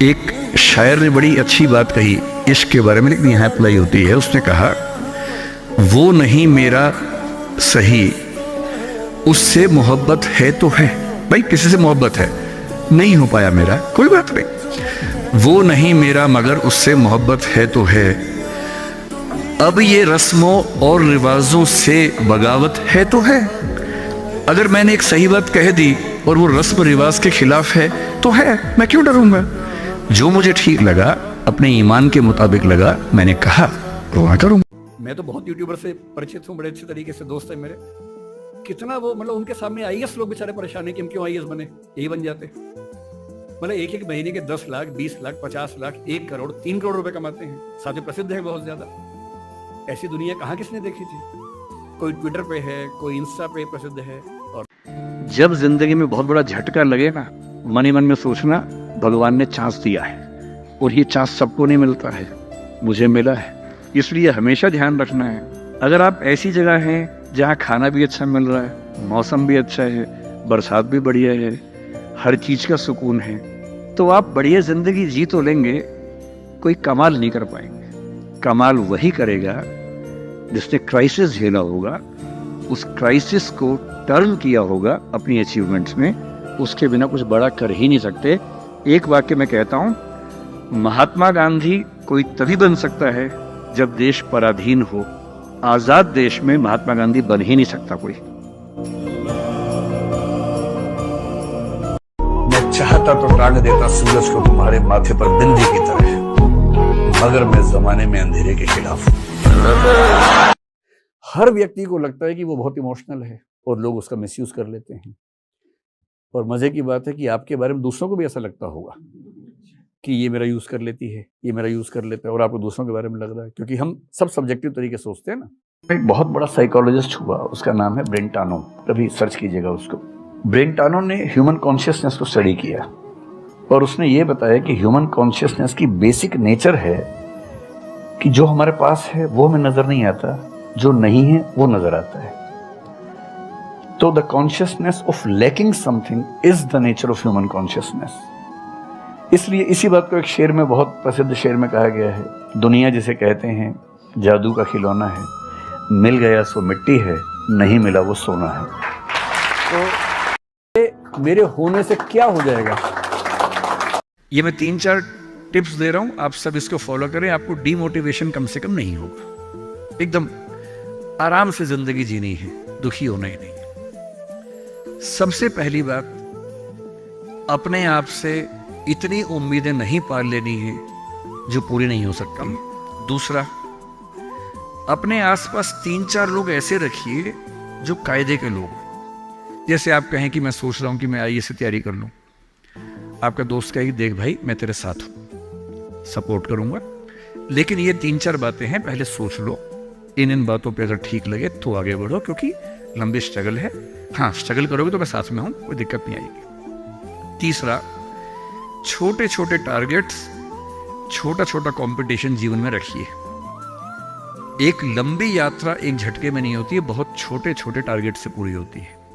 एक शायर ने बड़ी अच्छी बात कही इश्क के बारे में, लेकिन यहाँ अप्लाई होती है। उसने कहा, वो नहीं मेरा सही, उससे मोहब्बत है तो है। भाई किसी से मोहब्बत है, नहीं हो पाया मेरा, कोई बात नहीं। वो नहीं मेरा मगर उससे मोहब्बत है तो है। अब ये रस्मों और रिवाजों से बगावत है तो है। अगर मैंने एक सही बात कह दी और वो रस्म रिवाज के खिलाफ है तो है, मैं क्यों डरूंगा। जो मुझे ठीक लगा, अपने ईमान के मुताबिक लगा, मैंने कहा तो मैं करूंगा। मैं तो बहुत यूट्यूबर से परिचित हूँ, बड़े अच्छे तरीके से दोस्त है मेरे। कितना वो मतलब उनके सामने आईएएस लोग बेचारे परेशान है कि हम क्यों आईएएस बने, यही बन जाते। मतलब एक एक महीने के 10 लाख 20 लाख 50 लाख 1 करोड़ 3 करोड़ रुपए कमाते हैं, साथ में प्रसिद्ध है बहुत ज्यादा। ऐसी दुनिया कहाँ किसने देखी थी। कोई ट्विटर पे है, कोई इंस्टा पे प्रसिद्ध है। और जब जिंदगी में बहुत बड़ा झटका लगे ना, मन ही मन में सोचना भगवान ने चांस दिया है और ये चांस सबको नहीं मिलता है, मुझे मिला है। इसलिए हमेशा ध्यान रखना है, अगर आप ऐसी जगह हैं जहाँ खाना भी अच्छा मिल रहा है, मौसम भी अच्छा है, बरसात भी बढ़िया है, हर चीज का सुकून है, तो आप बढ़िया जिंदगी जी तो लेंगे, कोई कमाल नहीं कर पाएंगे। कमाल वही करेगा जिसने क्राइसिस झेला होगा, उस क्राइसिस को टर्न किया होगा अपनी अचीवमेंट्स में। उसके बिना कुछ बड़ा कर ही नहीं सकते। एक वाक्य मैं कहता हूं, महात्मा गांधी कोई तभी बन सकता है जब देश पराधीन हो। आजाद देश में महात्मा गांधी बन ही नहीं सकता कोई। मैं चाहता तो टांग देता सूरज को तुम्हारे माथे पर बिंदी की तरह, मगर मैं जमाने में अंधेरे के खिलाफ हूं। हर व्यक्ति को लगता है कि वो बहुत इमोशनल है और लोग उसका मिसयूज कर लेते हैं। और मजे की बात है कि आपके बारे में दूसरों को भी ऐसा लगता होगा कि ये मेरा यूज कर लेती है, ये मेरा यूज कर लेता है, और आपको दूसरों के बारे में लग रहा है, क्योंकि हम सब सब्जेक्टिव तरीके से सोचते हैं ना। एक बहुत बड़ा साइकोलॉजिस्ट हुआ, उसका नाम है ब्रेंटानो, कभी सर्च कीजिएगा उसको। ब्रेंटानो ने ह्यूमन कॉन्शियसनेस को स्टडी किया और उसने ये बताया कि ह्यूमन कॉन्शियसनेस की बेसिक नेचर है कि जो हमारे पास है वो हमें नजर नहीं आता, जो नहीं है वो नजर आता है। तो the consciousness of lacking something is the nature of human consciousness. इसलिए इसी बात को एक शेर में, बहुत प्रसिद्ध शेर में कहा गया है, दुनिया जिसे कहते हैं जादू का खिलौना है, मिल गया सो मिट्टी है, नहीं मिला वो सोना है। तो मेरे होने से क्या हो जाएगा, ये मैं 3-4 टिप्स दे रहा हूं, आप सब इसको फॉलो करें। आपको डीमोटिवेशन कम से कम नहीं होगा, एकदम आराम से जिंदगी जीनी है, दुखी होना ही नहीं। सबसे पहली बात, अपने आप से इतनी उम्मीदें नहीं पाल लेनी है जो पूरी नहीं हो सकती। दूसरा, अपने आसपास 3-4 लोग ऐसे रखिए जो कायदे के लोग। जैसे आप कहें कि मैं सोच रहा हूं कि मैं आईएएस की तैयारी कर लूं, आपका दोस्त कहेगी देख भाई मैं तेरे साथ हूं, सपोर्ट करूंगा, लेकिन ये 3-4 बातें हैं, पहले सोच लो। इन बातों पे अगर ठीक लगे तो आगे बढ़ो, क्योंकि लंबी स्ट्रगल है। हाँ, स्ट्रगल करोगे तो मैं साथ में हूं, कोई दिक्कत नहीं आएगी। तीसरा, छोटे छोटे टारगेट्स, छोटा छोटा कंपटीशन जीवन में रखिए। एक लंबी यात्रा एक झटके में नहीं होती है, बहुत छोटे छोटे टारगेट से पूरी होती है।